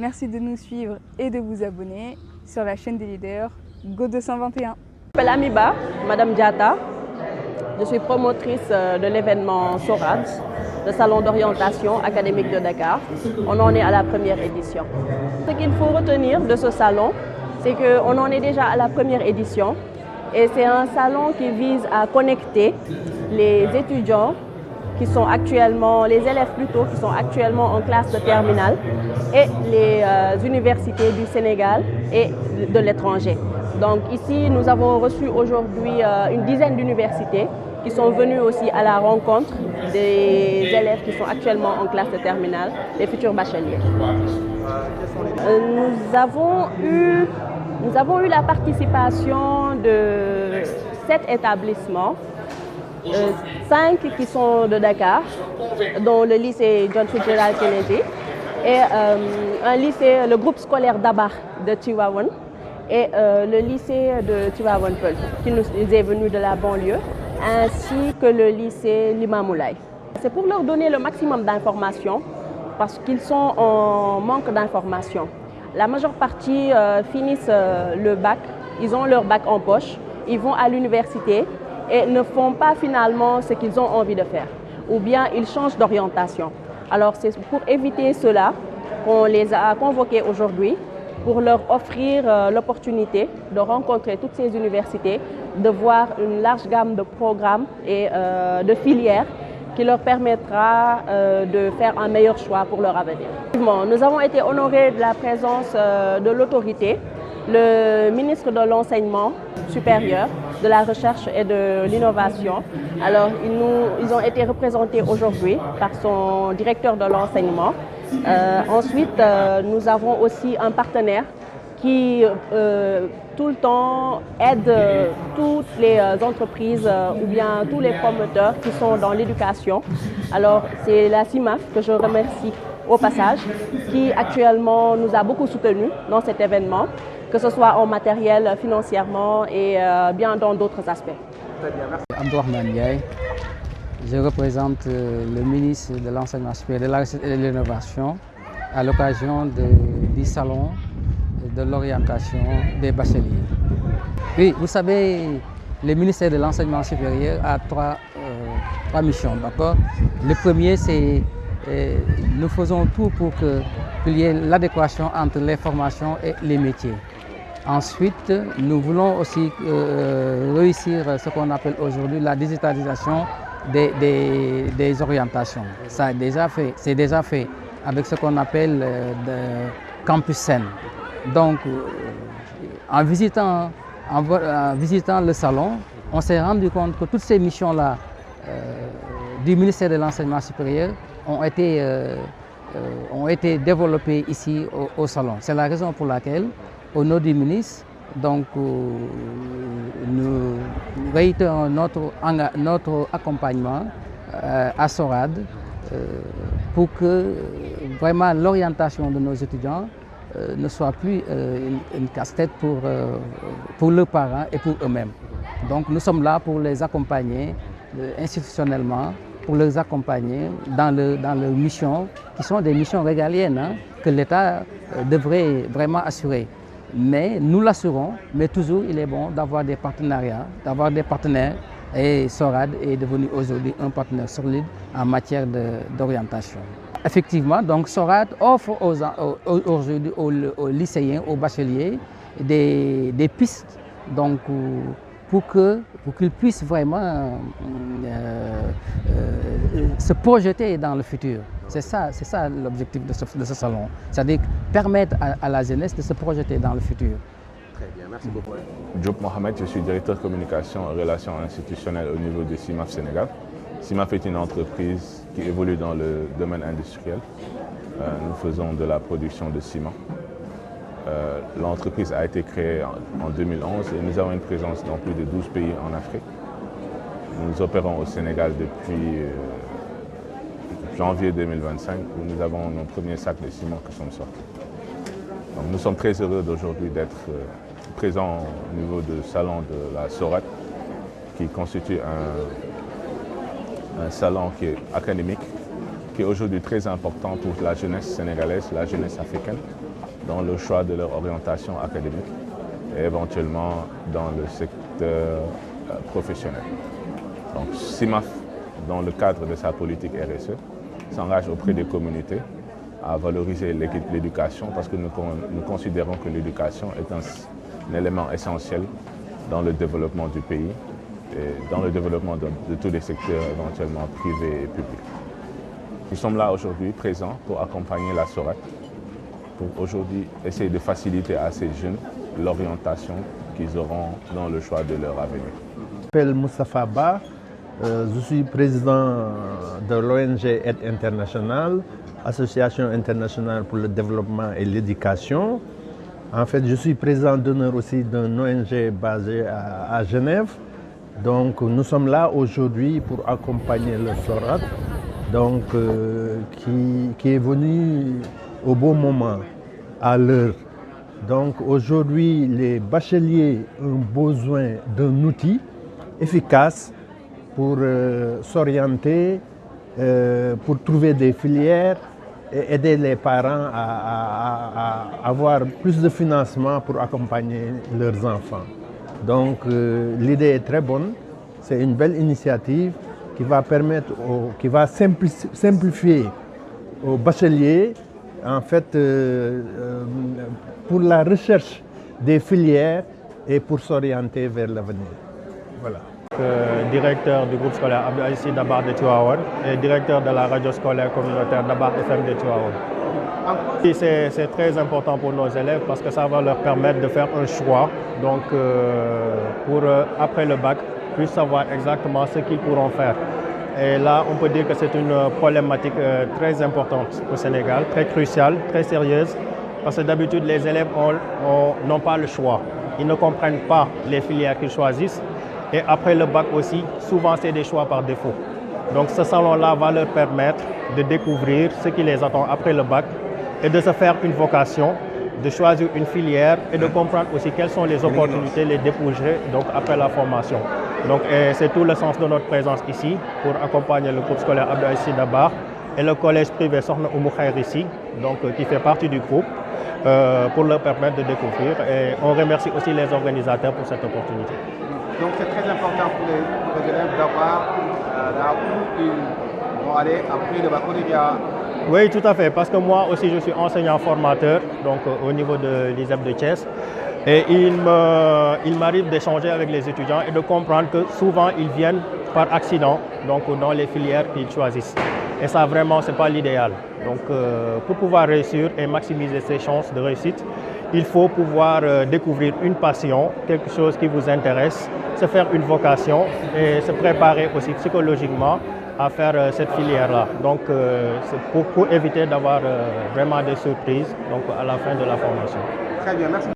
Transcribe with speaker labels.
Speaker 1: Merci de nous suivre et de vous abonner sur la chaîne des leaders Go 221.
Speaker 2: Je m'appelle Amiba, Madame Diata. Je suis promotrice de l'événement SORAD, le Salon d'orientation académique de Dakar. On en est à la première édition. Ce qu'il faut retenir de ce salon, c'est qu'on en est déjà à la première édition. Et c'est un salon qui vise à connecter les étudiants qui sont actuellement, les élèves plutôt, qui sont actuellement en classe de terminale et les universités du Sénégal et de l'étranger. Donc ici, nous avons reçu aujourd'hui une dizaine d'universités qui sont venues aussi à la rencontre des élèves qui sont actuellement en classe de terminale, les futurs bacheliers. Nous avons eu la participation de 7 établissements, 5 qui sont de Dakar, dont le lycée John Fitzgerald Kennedy, et un lycée, le groupe scolaire d'Abar de Tivaouane, et le lycée de Tivaouane Peulh, qui nous est venu de la banlieue, ainsi que le lycée Limamoulaye. C'est pour leur donner le maximum d'informations, parce qu'ils sont en manque d'informations. La majeure partie finissent le bac, ils ont leur bac en poche, ils vont à l'université et ne font pas finalement ce qu'ils ont envie de faire. Ou bien ils changent d'orientation. Alors c'est pour éviter cela qu'on les a convoqués aujourd'hui, pour leur offrir l'opportunité de rencontrer toutes ces universités, de voir une large gamme de programmes et de filières qui leur permettra de faire un meilleur choix pour leur avenir. Nous avons été honorés de la présence de l'autorité, le ministre de l'Enseignement supérieur, de la Recherche et de l'Innovation. Alors, ils ont été représentés aujourd'hui par son directeur de l'enseignement. Ensuite, nous avons aussi un partenaire qui tout le temps aide toutes les entreprises ou bien tous les promoteurs qui sont dans l'éducation. Alors c'est la CIMAF que je remercie au passage, qui actuellement nous a beaucoup soutenus dans cet événement, que ce soit en matériel, financièrement et bien dans d'autres aspects.
Speaker 3: Très bien, merci. Abdourahmane Ndiaye, je représente le ministre de l'Enseignement supérieur, de la Recherche et de l'Innovation à l'occasion du salon de l'orientation des bacheliers. Oui, vous savez, le ministère de l'Enseignement supérieur a trois missions, d'accord? Le premier, c'est nous faisons tout pour qu'il y ait l'adéquation entre les formations et les métiers. Ensuite, nous voulons aussi réussir ce qu'on appelle aujourd'hui la digitalisation des orientations. Ça c'est déjà fait avec ce qu'on appelle Campus Sen. Donc, en visitant le salon, on s'est rendu compte que toutes ces missions-là du ministère de l'Enseignement supérieur ont été développées ici au salon. C'est la raison pour laquelle, au nom du ministre, donc, nous réitérons notre accompagnement à SORAD pour que vraiment l'orientation de nos étudiants ne soit plus une casse-tête pour leurs parents et pour eux-mêmes. Donc nous sommes là pour les accompagner institutionnellement, pour les accompagner dans leurs missions, qui sont des missions régaliennes que l'État devrait vraiment assurer. Mais nous l'assurons, mais toujours il est bon d'avoir des partenariats, d'avoir des partenaires, et SORAD est devenu aujourd'hui un partenaire solide en matière d'orientation. Effectivement, donc SORAD offre aujourd'hui aux lycéens, aux bacheliers, des pistes donc, pour qu'ils puissent vraiment se projeter dans le futur. C'est ça l'objectif de ce salon, c'est-à-dire permettre à la jeunesse de se projeter dans le futur.
Speaker 4: Très bien, merci beaucoup. Diop Mohamed, je suis directeur de communication et relations institutionnelles au niveau de CIMAF Sénégal. CIMAF est une entreprise qui évolue dans le domaine industriel. Nous faisons de la production de ciment. L'entreprise a été créée en 2011 et nous avons une présence dans plus de 12 pays en Afrique. Nous opérons au Sénégal depuis janvier 2025 où nous avons nos premiers sacs de ciment qui sont sortis. Donc, nous sommes très heureux d'aujourd'hui d'être présents au niveau du salon de la SORAD qui constitue un salon qui est académique qui est aujourd'hui très important pour la jeunesse sénégalaise, la jeunesse africaine, dans le choix de leur orientation académique et éventuellement dans le secteur professionnel. Donc CIMAF, dans le cadre de sa politique RSE, s'engage auprès des communautés à valoriser l'éducation parce que nous considérons que l'éducation est un élément essentiel dans le développement du pays et dans le développement de tous les secteurs éventuellement privés et publics. Nous sommes là aujourd'hui présents pour accompagner la SORAC, pour aujourd'hui essayer de faciliter à ces jeunes l'orientation qu'ils auront dans le choix de leur avenir.
Speaker 5: Je m'appelle Moustapha Ba, je suis président de l'ONG Aide Internationale, Association internationale pour le développement et l'éducation. En fait, je suis président d'honneur aussi d'une ONG basée à Genève. Donc, nous sommes là aujourd'hui pour accompagner le SORAC, donc, qui est venu au bon moment, à l'heure. Donc, aujourd'hui, les bacheliers ont besoin d'un outil efficace pour s'orienter, pour trouver des filières et aider les parents à avoir plus de financement pour accompagner leurs enfants. Donc l'idée est très bonne, c'est une belle initiative qui va permettre, qui va simplifier aux bacheliers en fait pour la recherche des filières et pour s'orienter vers l'avenir. Voilà.
Speaker 6: Directeur du groupe scolaire Abdou Aziz Sy Dabakh de Tivaouane et directeur de la radio scolaire communautaire Dabakh FM de Tivaouane. C'est très important pour nos élèves parce que ça va leur permettre de faire un choix donc, pour après le bac, puissent savoir exactement ce qu'ils pourront faire. Et là, on peut dire que c'est une problématique très importante au Sénégal, très cruciale, très sérieuse, parce que d'habitude les élèves n'ont pas le choix. Ils ne comprennent pas les filières qu'ils choisissent. Et après le bac aussi, souvent c'est des choix par défaut. Donc ce salon-là va leur permettre de découvrir ce qui les attend après le bac et de se faire une vocation, de choisir une filière et de comprendre aussi quelles sont les opportunités, les débouchés donc après la formation. Donc c'est tout le sens de notre présence ici pour accompagner le groupe scolaire Abdou Aziz Sy Dabakh et le collège privé Sokhna Oumou Khayr ici, donc qui fait partie du groupe, pour leur permettre de découvrir. Et on remercie aussi les organisateurs pour cette opportunité.
Speaker 7: Donc c'est très important pour les élèves d'avoir là où ils vont aller après le baccalauréat.
Speaker 6: Oui, tout à fait, parce que moi aussi je suis enseignant formateur donc, au niveau de l'ISEP de Thiès. Et il m'arrive d'échanger avec les étudiants et de comprendre que souvent ils viennent par accident donc, dans les filières qu'ils choisissent. Et ça vraiment, ce n'est pas l'idéal. Donc pour pouvoir réussir et maximiser ses chances de réussite, il faut pouvoir découvrir une passion, quelque chose qui vous intéresse, se faire une vocation et se préparer aussi psychologiquement à faire cette filière-là. Donc c'est pour éviter d'avoir vraiment des surprises donc, à la fin de la formation.
Speaker 7: Très bien, merci.